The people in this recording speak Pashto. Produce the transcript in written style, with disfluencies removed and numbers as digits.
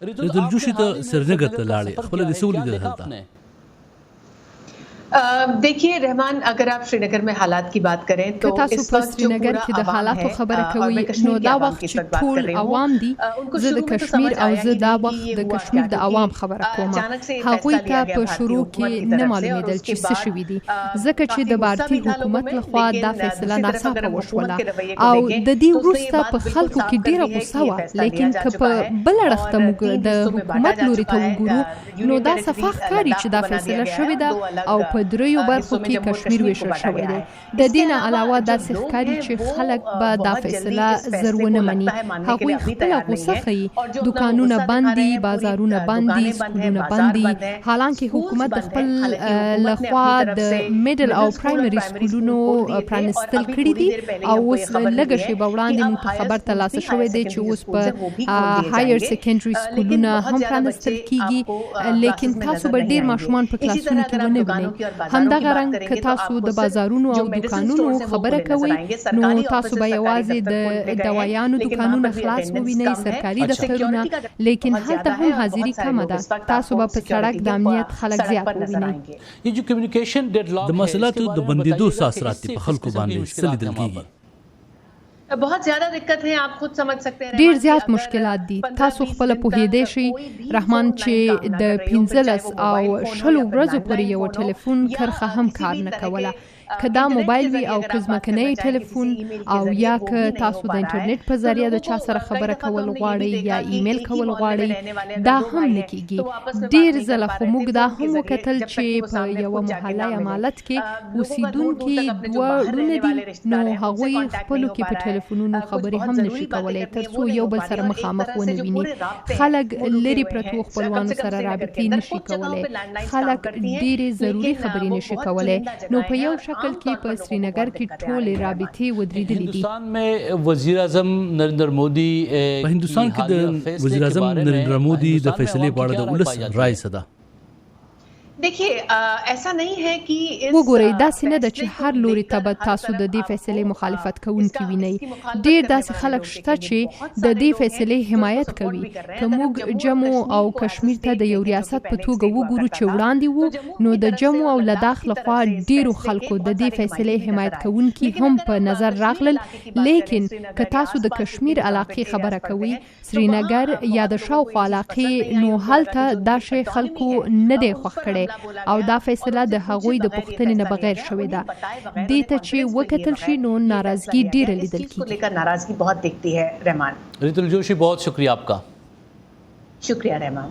ریتل جوشي ته سرینګر ته لاړې، خپله دې څه ولیدل هلته؟ देखिए रहमान, अगर आप श्रीनगर में हालात की बात करें तो इस वक्त जो पूरा کې د حالاتو خبره کوي نو دا وخت چې ټول عوام دي، زه د کشمیر او زه دا وخت د کشمیر د عوام خبره کوم. هغوی ته په شروع کې نه معلومېدل چې څه شوي دي، ځکه چې د بھارتي حکومت لخوا دا فیصله ناڅاپه وشوله او د دې وروسته په خلکو کې ډیره غوسه وه. لیکن که په بل اړخ ته موږ د حکومت لوري ته وګورو نو دا صفا ښکاري چې دا فیصله شوې ده او په دریو برخو کې کشمیر ویشل شوی دی. د دې نه علاوه داسې ښکاري چې خلک به دا فیصله زر ونه مني. هغوی خپله غوسه ښیي، دوکانونه بند دي، بازارونه بند دي، سکولونه بند دي. حالانکه حکومت د خپل لخوا د میډل او پرایمري سکولونو پرانستل کړي دي او اوس لږه شیبه وړاندې موږ ته خبر ترلاسه شوی دی چې اوس په هایر سیکنډري سکولونه هم پرانستل کیږي. لیکن تاسو به ډیر ماشومان په کلاسونو کې ونه وینئ. همدغه رنګ که تاسو د بازارونو او دوکانونو خبره کوئ نو تاسو به یوازې د دوایانو دوکانونه خلاص ووینئ، سرکاري دفترونه، لیکن هلته هم حاضري کمه ده. تاسو به په سړک د امنیت خلک زیات ووینئ. د مسلاتو د بندېدو څه اثرات دي په خلکو باندې، څه لیدل کیږي؟ बहुत ज्यादा दिक्कत है, आप खुद समझ सकते हैं. ډیر زیات مشکلات دي. تاسو خپل پوهېدی شئ رحمان چې د 15 او 20 ورځو پورې یو ټلیفون کرښه هم کار نه کوله. که دا موبایل وي او که ځمکنی ټلیفون او یا که تاسو د انټرنیټ په ذریعه د چا سره خبره کول غواړئ یا ایمیل کول غواړئ، دا هم نه کیږي. ډیر ځله خو موږ دا هم وکتل چې په یوه محله یا مالت کې اوسیدونکي دوه وروڼه دي نو هغوی خپلو کې په ټلیفونونو خبرې هم نشي کولی تر څو یو بل سره مخامخ ونه ویني. خلک لرې پرتو خپلوانو سره رابطې نشي کولی، خلک ډیرې ضروري خبرې نشي کولی. نو په یو شکل کې په سرینګر کې ټولې رابطې ودرېدلې دي. هندوستان में वजीर आजम नरेंद्र मोदी په هندوستان کې د وزیر اعظم نریندر مودي د فیصلې په اړه د ولس رائے څه ده؟ देखिए ऐसा नहीं है कि وګورئ داسې نه ده چې هر لوري ته به تاسو د دې فیصلې مخالفت کوونکي وینئ. ډیر داسې خلک شته چې د دې فیصلې حمایت کوي. که موږ جمو او کشمیر ته د یو ریاست په توګه وګورو چې وړاندې وو نو د جمو او لداخ لخوا ډیرو خلکو د دې فیصلې حمایت کوونکي هم په نظر راغلل. لیکن که تاسو د کشمیر علاقې خبره کوئ، سرینګر یا د شاوخوا علاقې، نو هلته دا شی خلکو نه دی خوښ کړی او دا فیصله د هغوی د پوښتنې نه بغیر شوې ده. دې ته چې وکتل شي نو ناراضگی ډیره لیدل کیږي. नाराजगी बहुत दिखती है. रहमान रितुल जोशी, बहुत शुक्रिया आपका. शुक्रिया रहमान.